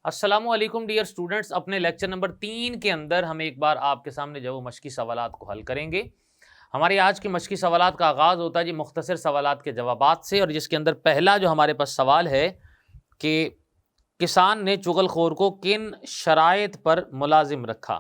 अस्सलामुअलैकुम dear students, अपने lecture number 3 के अंदर हम एक बार आपके सामने जो मशकी सवालात को हल करेंगे। हमारी आज की मशकी सवालात का आगाज़ होता है जी मुख्तसर सवालात के जवाबात से, और जिसके अंदर पहला जो हमारे पास सवाल है कि किसान ने चुगलखोर को किन शराइत पर मुलाजिम रखा।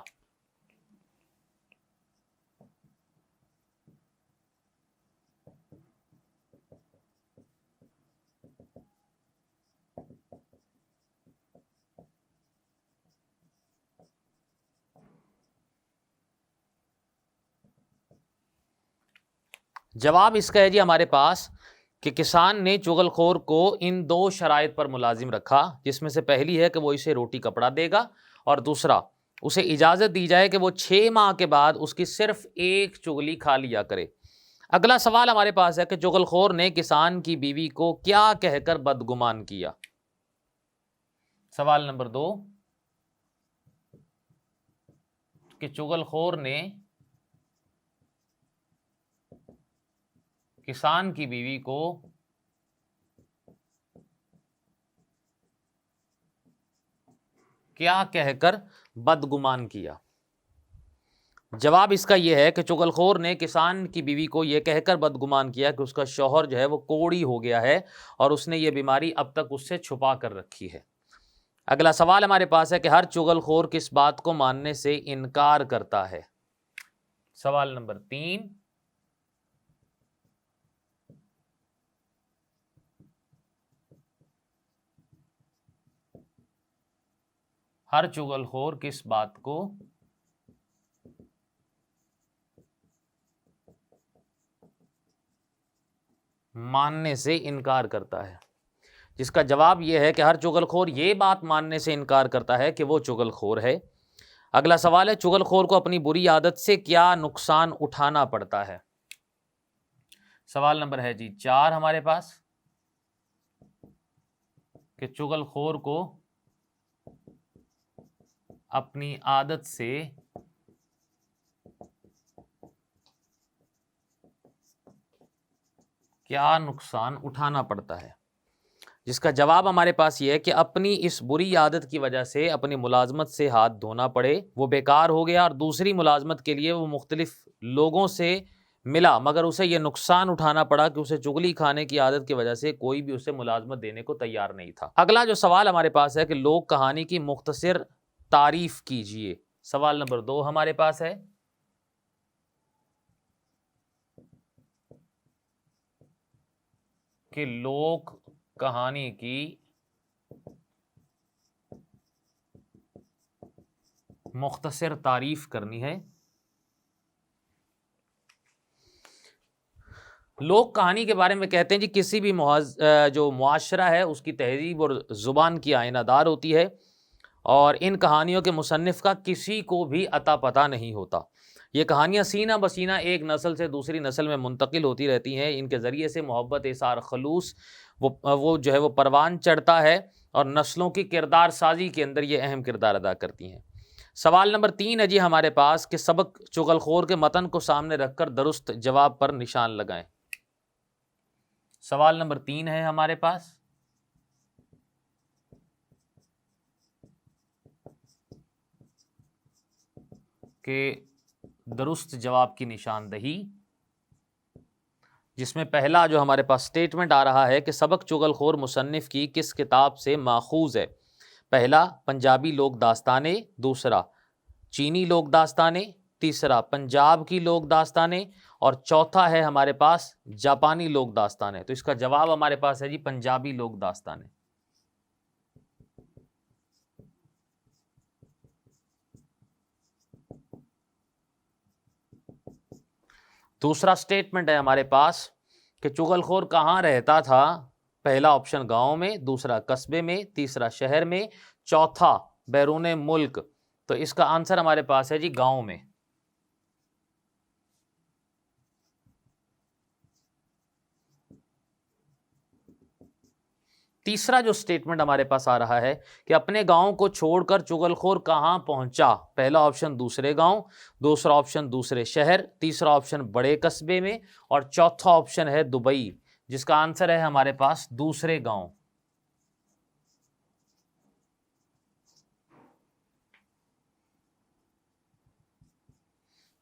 जवाब इसका है जी हमारे पास कि किसान ने चुगलखोर को इन दो शराइत पर मुलाजिम रखा, जिसमें से पहली है कि वो इसे रोटी कपड़ा देगा, और दूसरा उसे इजाज़त दी जाए कि वो 6 माह के बाद उसकी सिर्फ एक चुगली खा लिया करे। अगला सवाल हमारे पास है कि चुगलखोर ने किसान की बीवी को क्या कहकर बदगुमान किया। सवाल नंबर 2 कि चुगलखोर ने किसान की बीवी को क्या कहकर बदगुमान किया। जवाब इसका यह है कि चुगलखोर ने किसान की बीवी को यह कहकर बदगुमान किया कि उसका शौहर जो है वो कोढ़ी हो गया है और उसने ये बीमारी अब तक उससे छुपा कर रखी है। अगला सवाल हमारे पास है कि हर चुगलखोर किस बात को मानने से इनकार करता है। सवाल नंबर 3 हर चुगलखोर किस बात को मानने से इनकार करता है, जिसका जवाब यह है कि हर चुगलखोर ये बात मानने से इनकार करता है कि वो चुगलखोर है। अगला सवाल है चुगलखोर को अपनी बुरी आदत से क्या नुकसान उठाना पड़ता है। सवाल नंबर है जी 4 हमारे पास कि चुगलखोर को अपनी आदत से क्या नुकसान उठाना पड़ता है, जिसका जवाब हमारे पास ये है कि अपनी इस बुरी आदत की वजह से अपनी मुलाजमत से हाथ धोना पड़े, वो बेकार हो गया और दूसरी मुलाजमत के लिए वो मुख्तलिफ लोगों से मिला, मगर उसे ये नुकसान उठाना पड़ा कि उसे चुगली खाने की आदत की वजह से कोई भी उसे मुलाजमत देने को तैयार नहीं था। अगला जो सवाल हमारे पास है कि लोक कहानी की मुख्तसर तारीफ कीजिए। सवाल नंबर 2 हमारे पास है कि लोक कहानी की मुख्तसर तारीफ करनी है। लोक कहानी के बारे में कहते हैं जी किसी भी जो मुआशरा है उसकी तहजीब और ज़ुबान की आइनादार होती है, और इन कहानियों के मुसन्निफ़ का किसी को भी अता पता नहीं होता। ये कहानियाँ सीना बसीना एक नस्ल से दूसरी नस्ल में मुंतकिल होती रहती हैं। इनके ज़रिए से मोहब्बत इसार खलूस वो जो है वो परवान चढ़ता है, और नस्लों की किरदार साजी के अंदर ये अहम किरदार अदा करती हैं। सवाल नंबर 3 है जी हमारे पास कि सबक चुगलखोर के मतन को सामने रखकर दुरुस्त जवाब पर निशान लगाएं। सवाल नंबर 3 है हमारे पास कि दुरुस्त जवाब की निशानदही, जिसमें पहला जो हमारे पास स्टेटमेंट आ रहा है कि सबक चुगलखोर मुसन्निफ की किस किताब से माखूज है। पहला पंजाबी लोक दास्तानें, दूसरा चीनी लोक दास्तानें, तीसरा पंजाब की लोक दास्तानें, और चौथा है हमारे पास जापानी लोक दास्तानें। तो इसका जवाब हमारे पास है जी पंजाबी लोक दास्तानें। दूसरा स्टेटमेंट है हमारे पास कि चुगलखोर कहाँ रहता था। पहला ऑप्शन गांव में, दूसरा कस्बे में, तीसरा शहर में, चौथा बैरून मुल्क। तो इसका आंसर हमारे पास है जी गांव में। तीसरा जो स्टेटमेंट हमारे पास आ रहा है कि अपने गांव को छोड़कर चुगलखोर कहां पहुंचा। पहला ऑप्शन दूसरे गांव, दूसरा ऑप्शन दूसरे शहर, तीसरा ऑप्शन बड़े कस्बे में और चौथा ऑप्शन है दुबई, जिसका आंसर है हमारे पास दूसरे गांव।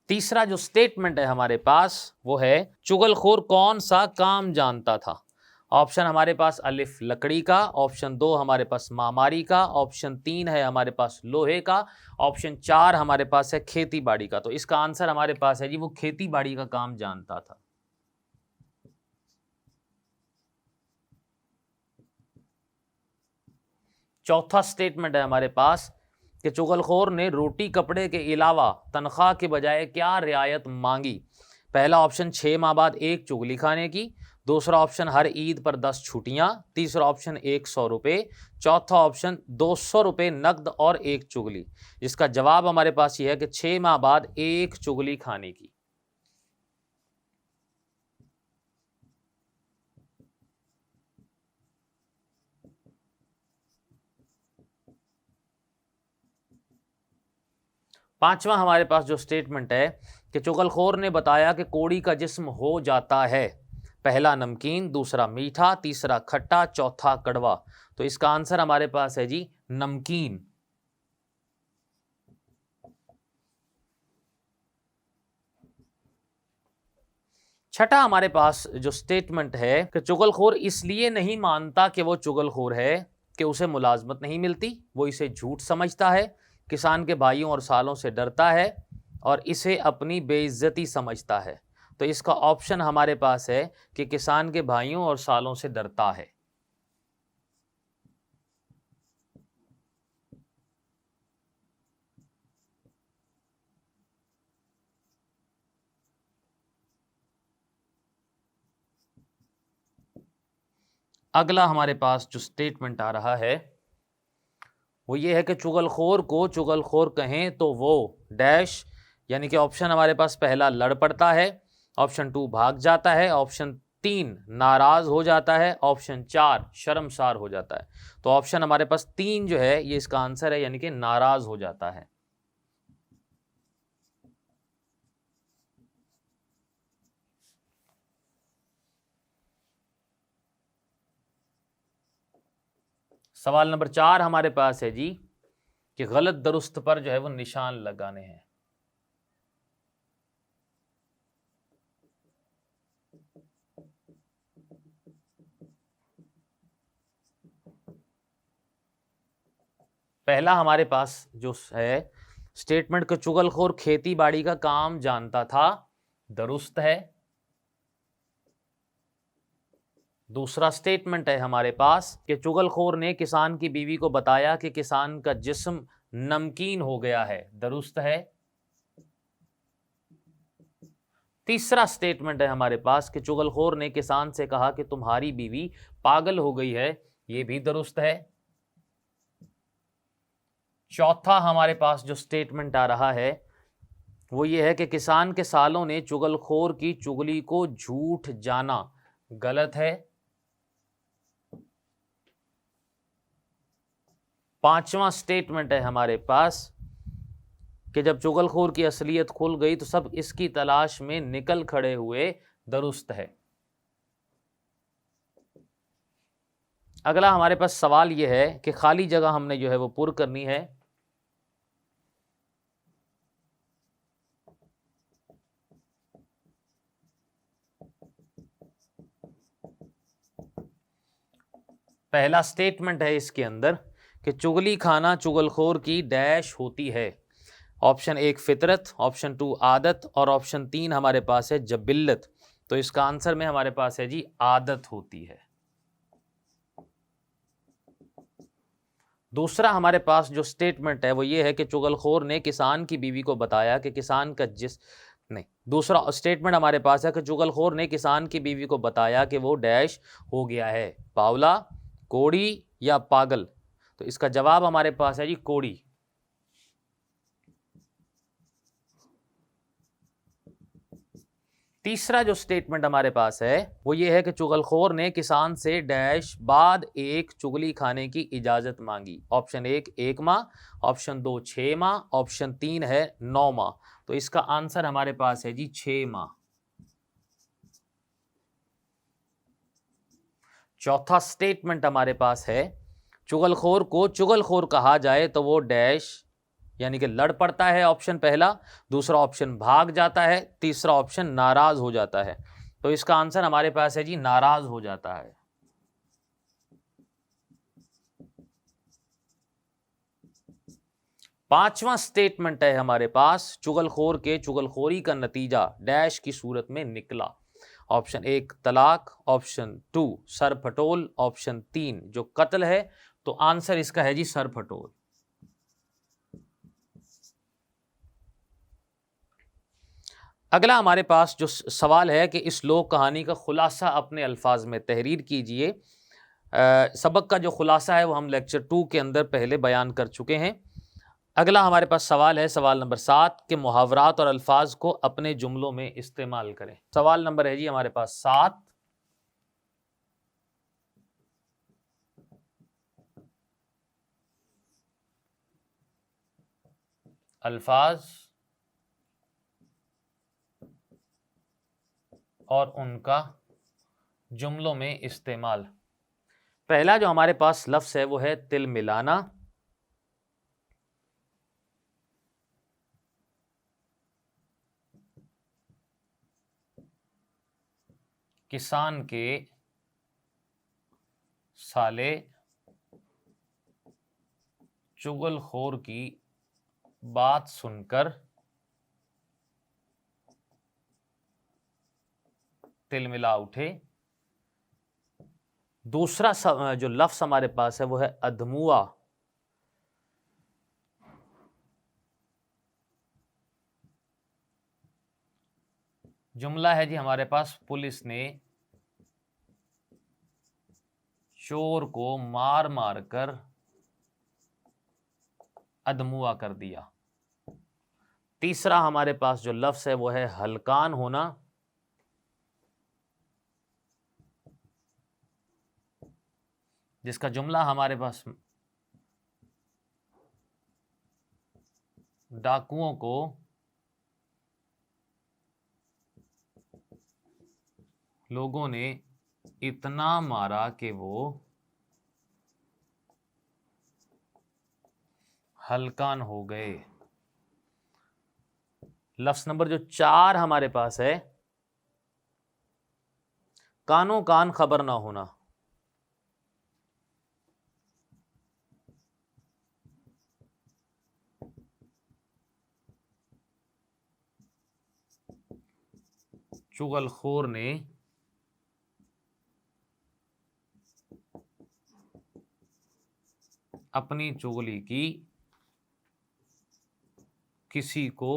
तीसरा जो स्टेटमेंट है हमारे पास वो है चुगलखोर कौन सा काम जानता था। ऑप्शन हमारे पास अलिफ लकड़ी का, ऑप्शन 2 हमारे पास मामारी का, ऑप्शन 3 है हमारे पास लोहे का, ऑप्शन 4 हमारे पास है खेती बाड़ी का। तो इसका आंसर हमारे पास है जी वो खेती बाड़ी का काम जानता था। चौथा स्टेटमेंट है हमारे पास कि चुगलखोर ने रोटी कपड़े के अलावा तनख्वाह के बजाय क्या रियायत मांगी। पहला ऑप्शन 6 माह बाद एक चुगली खाने की, दूसरा ऑप्शन हर ईद पर 10 छुट्टियां, तीसरा ऑप्शन 100 रुपये, चौथा ऑप्शन 200 रुपये नकद और एक चुगली। इसका जवाब हमारे पास यह है कि 6 माह बाद एक चुगली खाने की। पांचवा हमारे पास जो स्टेटमेंट है कि चुगलखोर ने बताया कि कोड़ी का जिस्म हो जाता है। पहला नमकीन, दूसरा मीठा, तीसरा खट्टा, चौथा कड़वा। तो इसका आंसर हमारे पास है जी नमकीन। छठा हमारे पास जो स्टेटमेंट है कि चुगलखोर इसलिए नहीं मानता कि वो चुगलखोर है कि उसे मुलाजमत नहीं मिलती, वो इसे झूठ समझता है, किसान के भाइयों और सालों से डरता है और इसे अपनी बेइज्जती समझता है। तो इसका ऑप्शन हमारे पास है कि किसान के भाइयों और सालों से डरता है। अगला हमारे पास जो स्टेटमेंट आ रहा है वो ये है कि चुगलखोर को चुगलखोर कहें तो वो डैश, यानी कि ऑप्शन हमारे पास पहला लड़ पड़ता है, ऑप्शन 2 भाग जाता है, ऑप्शन 3 नाराज हो जाता है, ऑप्शन 4 शर्मसार हो जाता है। तो ऑप्शन हमारे पास 3 जो है ये इसका आंसर है, यानी कि नाराज हो जाता है। सवाल नंबर 4 हमारे पास है जी कि गलत दुरुस्त पर जो है वो निशान लगाने हैं। पहला हमारे पास जो है स्टेटमेंट कि चुगलखोर खेती बाड़ी का काम जानता था, दुरुस्त है। दूसरा स्टेटमेंट है हमारे पास कि चुगलखोर ने किसान की बीवी को बताया कि किसान का जिस्म नमकीन हो गया है, दुरुस्त है। तीसरा स्टेटमेंट है हमारे पास कि चुगलखोर ने किसान से कहा कि तुम्हारी बीवी पागल हो गई है, यह भी दुरुस्त है। चौथा हमारे पास जो स्टेटमेंट आ रहा है वो ये है कि किसान के सालों ने चुगलखोर की चुगली को झूठ जाना, गलत है। पांचवा स्टेटमेंट है हमारे पास कि जब चुगलखोर की असलियत खुल गई तो सब इसकी तलाश में निकल खड़े हुए, दुरुस्त है। अगला हमारे पास सवाल यह है कि खाली जगह हमने जो है वो पुर करनी है। पहला स्टेटमेंट है इसके अंदर कि चुगली खाना चुगलखोर की डैश होती है। ऑप्शन 1 फितरत, ऑप्शन 2 आदत और ऑप्शन 3 हमारे पास है जबिल्लत। तो इसका आंसर में हमारे पास है जी आदत होती है। दूसरा हमारे पास जो स्टेटमेंट है वो ये है कि चुगलखोर ने किसान की बीवी को बताया कि किसान का दूसरा स्टेटमेंट हमारे पास है कि चुगलखोर ने किसान की बीवी को बताया कि वो डैश हो गया है, बावला, कोड़ी या पागल। तो इसका जवाब हमारे पास है जी कोड़ी। तीसरा जो स्टेटमेंट हमारे पास है वो ये है कि चुगलखोर ने किसान से डैश बाद एक चुगली खाने की इजाजत मांगी। ऑप्शन 1 माह, ऑप्शन 2 6 माह, ऑप्शन 3 है 9 माह। तो इसका आंसर हमारे पास है जी 6 माह। चौथा स्टेटमेंट हमारे पास है चुगलखोर को चुगलखोर कहा जाए तो वो डैश यानी कि लड़ पड़ता है, ऑप्शन पहला। दूसरा ऑप्शन भाग जाता है। तीसरा ऑप्शन नाराज हो जाता है। तो इसका आंसर हमारे पास है जी नाराज हो जाता है। पांचवा स्टेटमेंट है हमारे पास चुगलखोर के चुगलखोरी का नतीजा डैश की सूरत में निकला। ऑप्शन 1 तलाक, ऑप्शन 2 सर फटोल, ऑप्शन 3 जो कत्ल है। तो आंसर इसका है जी सर फटोल। अगला हमारे पास जो सवाल है कि इस लोक कहानी का खुलासा अपने अल्फाज में तहरीर कीजिए। सबक का जो खुलासा है वो हम लेक्चर 2 के अंदर पहले बयान कर चुके हैं। अगला हमारे पास सवाल है सवाल नंबर 7 के मुहावरात और अल्फाज को अपने जुमलों में इस्तेमाल करें। सवाल नंबर है जी हमारे पास 7। अल्फाज और उनका जुमलों में इस्तेमाल। पहला जो हमारे पास लफ्ज़ है वो है तिल मिलाना। किसान के साले चुगलखोर की बात सुनकर तिलमिला उठे। दूसरा जो लफ्ज़ हमारे पास है वो है अधमुआ। जुमला है जी हमारे पास पुलिस ने चोर को मार मार कर अधमुआ कर दिया। तीसरा हमारे पास जो लफ्ज़ है वो है हलकान होना। जिसका जुमला हमारे पास डाकुओं को लोगों ने इतना मारा कि वो हलकान हो गए। लफ्ज़ नंबर जो 4 हमारे पास है कानों कान खबर ना होना। चुगलखोर ने अपनी चुगली की किसी को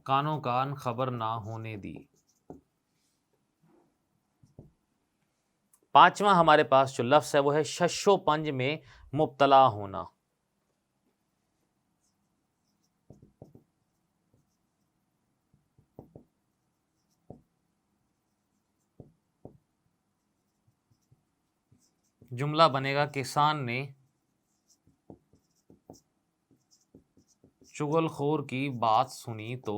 कानों कान खबर ना होने दी। पांचवा हमारे पास जो लफ्ज़ है वो है शशो पंज में मुब्तला होना। जुमला बनेगा किसान ने चुगलखोर की बात सुनी तो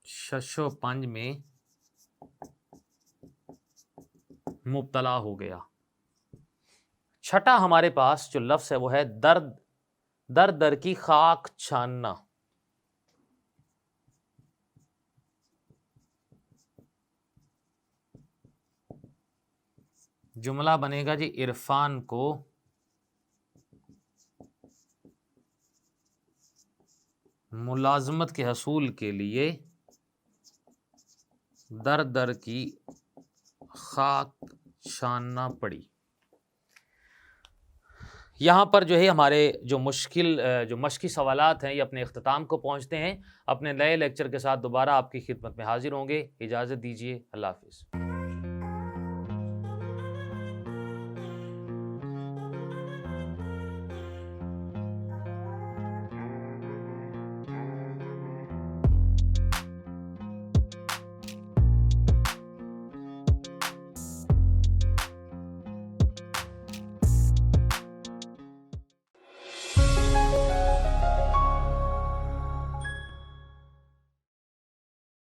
शशो पंज में मुब्तला हो गया। छठा हमारे पास जो लफ्ज़ है वो है दर्द दर दर की खाक छानना। जुमला बनेगा जी इरफान को मुलाजमत के हसूल के लिए दर दर की खाक छानना पड़ी। यहाँ पर जो है हमारे जो मश्की सवालात हैं ये अपने अख्ताम को पहुँचते हैं। अपने नए लेक्चर के साथ दोबारा आपकी खिदमत में हाजिर होंगे। इजाज़त दीजिए। अल्लाह हाफ़िज़।